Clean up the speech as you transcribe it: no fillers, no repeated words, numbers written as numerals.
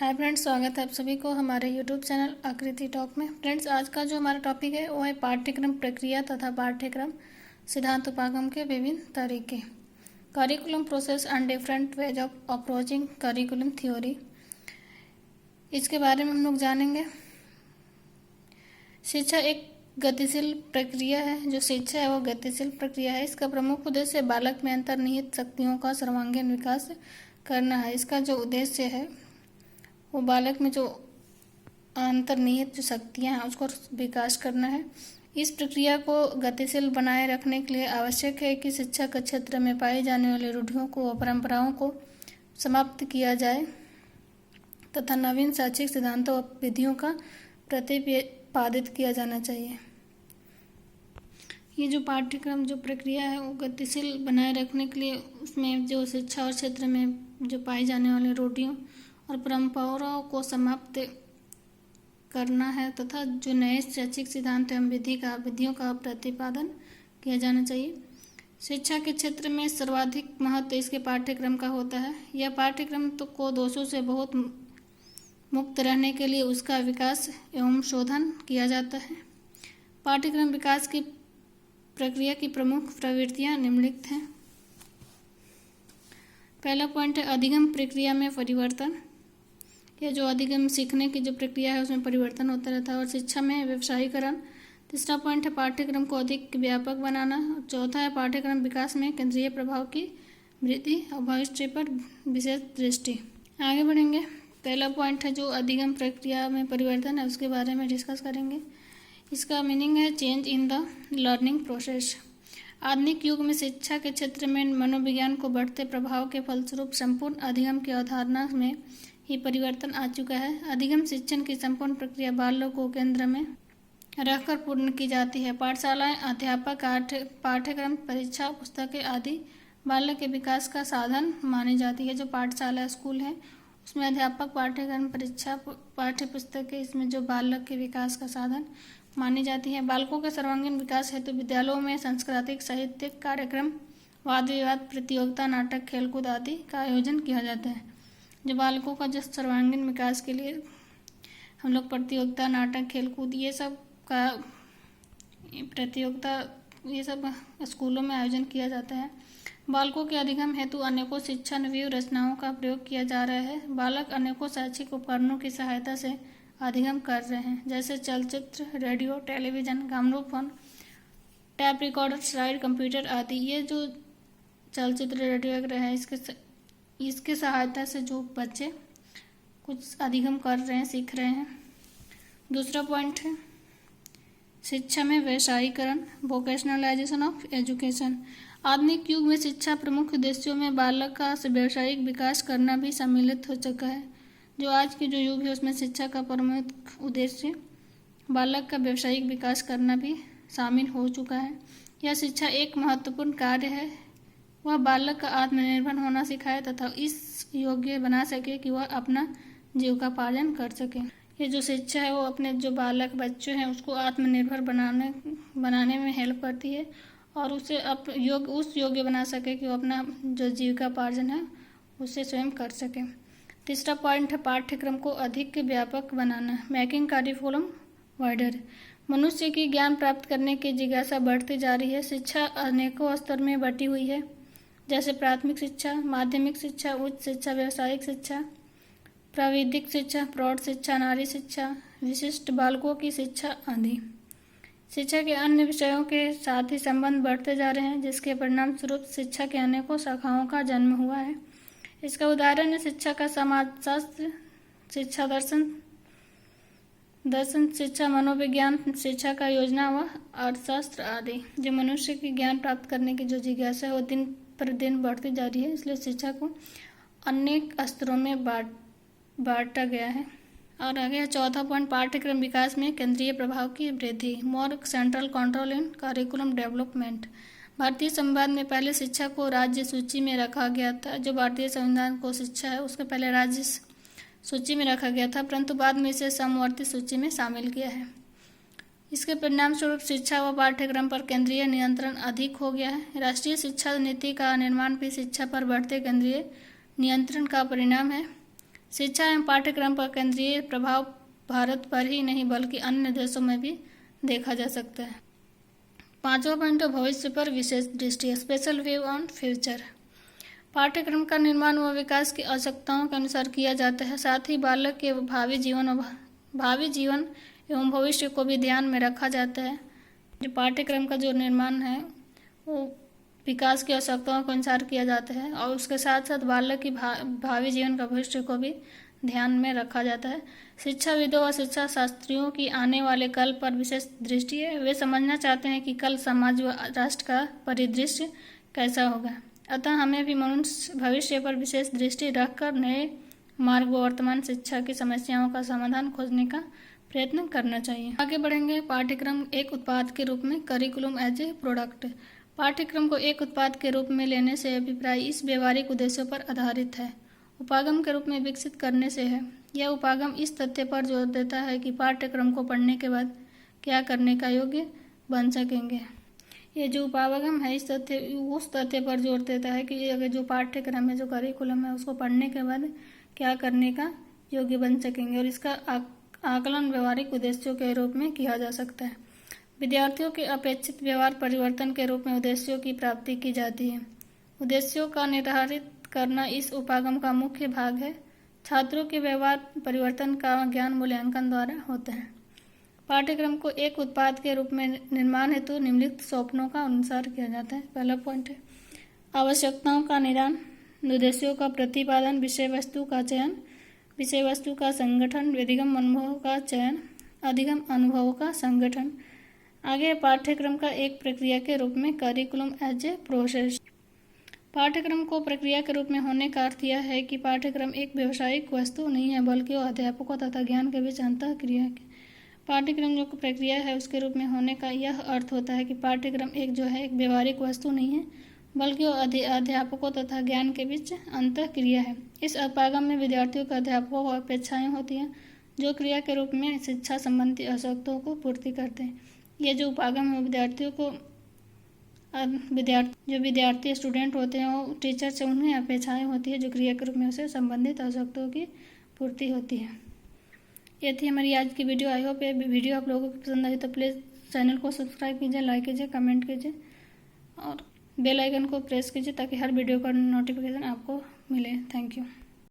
Hi friends, स्वागत है आप सभी को हमारे यूट्यूब चैनल आकृति टॉक में। फ्रेंड्स, आज का जो हमारा टॉपिक है वो है पाठ्यक्रम प्रक्रिया तथा पाठ्यक्रम सिद्धांत उपागम के विभिन्न तरीके। Curriculum process and different ways of approaching curriculum theory, इसके बारे में हम लोग जानेंगे। शिक्षा एक गतिशील प्रक्रिया है। जो शिक्षा है वो गतिशील प्रक्रिया है। इसका प्रमुख उद्देश्य बालक में अंतर्निहित शक्तियों का सर्वांगीण विकास करना है। इसका जो उद्देश्य है वो बालक में जो अंतर्निहित जो शक्तियाँ हैं उसको विकास करना है। इस प्रक्रिया को गतिशील बनाए रखने के लिए आवश्यक है कि शिक्षा के क्षेत्र में पाई जाने वाली रूढ़ियों को और परंपराओं को समाप्त किया जाए तथा नवीन शैक्षिक सिद्धांतों और विधियों का प्रतिपादित किया जाना चाहिए। ये जो पाठ्यक्रम जो प्रक्रिया है वो गतिशील बनाए रखने के लिए उसमें जो शिक्षा और क्षेत्र में जो पाई जाने वाली रूढ़ियों और परंपराओं को समाप्त करना है तथा जो नए शैक्षिक सिद्धांत एवं विधियों का प्रतिपादन किया जाना चाहिए। शिक्षा के क्षेत्र में सर्वाधिक महत्व इसके पाठ्यक्रम का होता है। यह पाठ्यक्रम को दोषों से बहुत मुक्त रहने के लिए उसका विकास एवं शोधन किया जाता है। पाठ्यक्रम विकास की प्रक्रिया की प्रमुख प्रवृत्तियां निम्नलिखित हैं। पहला पॉइंट है अधिगम प्रक्रिया में परिवर्तन। यह जो अधिगम सीखने की जो प्रक्रिया है उसमें परिवर्तन होता रहता है। और शिक्षा में व्यवसायीकरण। तीसरा पॉइंट है पाठ्यक्रम को अधिक व्यापक बनाना। और चौथा है पाठ्यक्रम विकास में केंद्रीय प्रभाव की वृद्धि और भविष्य पर विशेष दृष्टि। आगे बढ़ेंगे। पहला पॉइंट है जो अधिगम प्रक्रिया में परिवर्तन है, उसके बारे में डिस्कस करेंगे। इसका मीनिंग है change in the learning process. आधुनिक युग में शिक्षा के क्षेत्र में मनोविज्ञान को बढ़ते प्रभाव के फलस्वरूप संपूर्ण अधिगम की अवधारणा में ही परिवर्तन आ चुका है। अधिगम शिक्षण की संपूर्ण प्रक्रिया बालों को केंद्र में रखकर पूर्ण की जाती है। पाठशालाएं, अध्यापक, पाठ्यक्रम, परीक्षा, पुस्तकें आदि बालक के विकास का साधन मानी जाती है। जो पाठशाला स्कूल है उसमें अध्यापक, पाठ्यक्रम, परीक्षा, पाठ्य पुस्तकें इसमें जो बालक के विकास का साधन मानी जाती है। बालकों के सर्वांगीण विकास हेतु विद्यालयों में सांस्कृतिक, साहित्यिक कार्यक्रम, वाद विवाद प्रतियोगिता, नाटक, खेलकूद आदि का आयोजन किया जाता है। जो बालकों का जो सर्वांगीण विकास के लिए हम लोग प्रतियोगिता, नाटक, खेलकूद ये सब का प्रतियोगिता ये सब स्कूलों में आयोजन किया जाता है। बालकों के अधिगम हेतु अनेकों शिक्षानवीय रचनाओं का प्रयोग किया जा रहा है। बालक अनेकों शैक्षिक उपकरणों की सहायता से अधिगम कर रहे हैं, जैसे चलचित्र, radio, television, gramophone, tap recorder, slide, computer आदि। ये जो चलचित्र, रेडियो वगैरह है इसके सहायता से जो बच्चे कुछ अधिगम कर रहे हैं, सीख रहे हैं। दूसरा पॉइंट है शिक्षा में व्यवसायीकरण, वोकेशनलाइजेशन ऑफ एजुकेशन। आधुनिक युग में शिक्षा प्रमुख उद्देश्यों में बालक का व्यावसायिक विकास करना भी सम्मिलित हो चुका है। जो आज की जो युग है उसमें शिक्षा का प्रमुख उद्देश्य बालक का व्यावसायिक विकास करना भी शामिल हो चुका है। यह शिक्षा एक महत्वपूर्ण कार्य है। वह बालक का आत्मनिर्भर होना सिखाए तथा इस योग्य बना सके कि वह अपना जीविकोपार्जन कर सके। ये जो शिक्षा है वो अपने जो बालक बच्चे हैं उसको आत्मनिर्भर बनाने में हेल्प करती है और उसे उस योग्य बना सके कि वो अपना जो जीविकोपार्जन है उसे स्वयं कर सके। तीसरा पॉइंट है पाठ्यक्रम को अधिक व्यापक बनाना, मेकिंग करिकुलम वाइडर। मनुष्य की ज्ञान प्राप्त करने की जिज्ञासा बढ़ती जा रही है। शिक्षा अनेकों स्तर में बटी हुई है, जैसे प्राथमिक शिक्षा, माध्यमिक शिक्षा, उच्च शिक्षा, व्यावसायिक शिक्षा, प्राविधिक शिक्षा, प्रौढ़ शिक्षा, नारी शिक्षा, विशिष्ट बालकों की शिक्षा आदि। शिक्षा के अन्य विषयों के साथ ही संबंध बढ़ते जा रहे हैं, जिसके परिणाम स्वरूप शिक्षा के अनेकों शाखाओं का जन्म हुआ है। इसका उदाहरण है शिक्षा का समाजशास्त्र, शिक्षा दर्शन शिक्षा, मनोविज्ञान, शिक्षा का योजना व अर्थशास्त्र आदि। जो मनुष्य की ज्ञान प्राप्त करने की जो जिज्ञासा है वो दिन पर दिन बढ़ती जा रही है, इसलिए शिक्षा को अनेक स्तरों में बांटा गया है। और आगे चौथा पॉइंट पाठ्यक्रम विकास में केंद्रीय प्रभाव की वृद्धि, more central control in curriculum development. भारतीय संविधान में पहले शिक्षा को राज्य सूची में रखा गया था। जो भारतीय संविधान को शिक्षा है उसके पहले राज्य सूची में रखा गया था, परंतु बाद में इसे समवर्ती सूची में शामिल किया है। इसके परिणाम स्वरूप शिक्षा व पाठ्यक्रम पर केंद्रीय नियंत्रण अधिक हो गया है। राष्ट्रीय शिक्षा नीति का निर्माण भी शिक्षा पर बढ़ते केंद्रीय नियंत्रण का परिणाम है। शिक्षा एवं पाठ्यक्रम का केंद्रीय प्रभाव भारत पर ही नहीं बल्कि अन्य देशों में भी देखा जा सकता है। 5वां पॉइंट है भविष्य पर विशेष दृष्टि, स्पेशल व्यू ऑन फ्यूचर। पाठ्यक्रम का निर्माण व विकास की आवश्यकताओं के अनुसार किया जाता है। साथ ही बालक के भावी जीवन एवं भविष्य को भी ध्यान में रखा जाता है। जो पाठ्यक्रम का जो निर्माण है वो विकास की आवश्यकताओं के अनुसार किया जाता है और उसके साथ साथ बालक की भावी जीवन का भविष्य को भी ध्यान में रखा जाता है। शिक्षाविदों व शिक्षा शास्त्रियों की आने वाले कल पर विशेष दृष्टि है। वे समझना चाहते हैं कि कल समाज व राष्ट्र का परिदृश्य कैसा होगा। अतः हमें भी मनुष्य भविष्य पर विशेष दृष्टि रखकर नए मार्ग व वर्तमान शिक्षा की समस्याओं का समाधान खोजने का प्रयत्न करना चाहिए। आगे बढ़ेंगे। पाठ्यक्रम एक उत्पाद के रूप में, करिकुलम एज ए प्रोडक्ट। पाठ्यक्रम को एक उत्पाद के रूप में लेने से अभिप्राय इस व्यवहारिक उद्देश्यों पर आधारित है। उपागम के रूप में विकसित करने से है। यह उपागम इस तथ्य पर जोर देता है कि पाठ्यक्रम को पढ़ने के बाद क्या करने का योग्य बन सकेंगे। ये जो उपागम है उस तथ्य पर जोर देता है कि अगर जो पाठ्यक्रम है, जो करिकुलम है, उसको पढ़ने के बाद क्या करने का योग्य बन सकेंगे और इसका आकलन व्यवहारिक उद्देश्यों के रूप में किया जा सकता है। विद्यार्थियों के अपेक्षित व्यवहार परिवर्तन के रूप में उद्देश्यों की प्राप्ति की जाती है। उद्देश्यों का निर्धारित करना इस उपागम का मुख्य भाग है। छात्रों के व्यवहार परिवर्तन का ज्ञान मूल्यांकन द्वारा होता है। पाठ्यक्रम को एक उत्पाद के रूप में निर्माण हेतु निम्नलिखित सोपानों का अनुसार किया जाता है। पहला पॉइंट है आवश्यकताओं का निदान, उद्देश्यों का प्रतिपादन, विषय वस्तु का चयन, विषय वस्तु का संगठन, अधिगम अनुभवों का चयन, अधिगम अनुभवों का संगठन। आगे पाठ्यक्रम का एक प्रक्रिया के रूप में, करिकुलम एज ए प्रोसेस। पाठ्यक्रम को प्रक्रिया के रूप में होने का अर्थ यह है कि पाठ्यक्रम एक व्यावसायिक वस्तु नहीं है बल्कि वह अध्यापकों तथा ज्ञान के बीच अंतः क्रिया है। पाठ्यक्रम जो प्रक्रिया है उसके रूप में होने का यह अर्थ होता है कि पाठ्यक्रम एक व्यवहारिक वस्तु नहीं है बल्कि वह अध्यापकों तथा ज्ञान के बीच अंतः क्रिया है। इस उपागम में विद्यार्थियों के अध्यापकों को अपेक्षाएं होती हैं जो क्रिया के रूप में शिक्षा संबंधी आवश्यकताओं को पूर्ति करते हैं। यह जो उपागम है विद्यार्थी स्टूडेंट होते हैं वो टीचर से उन्हें अपेक्षाएं होती है जो क्रिया के रूप में उसे संबंधित आवश्यकताओं की पूर्ति होती है। ये थी हमारी आज की वीडियो। आई होप ये वीडियो आप लोगों को पसंद आई तो प्लीज़ चैनल को सब्सक्राइब कीजिए, लाइक कीजिए, कमेंट कीजिए और बेल आइकन को प्रेस कीजिए ताकि हर वीडियो का नोटिफिकेशन आपको मिले। Thank you.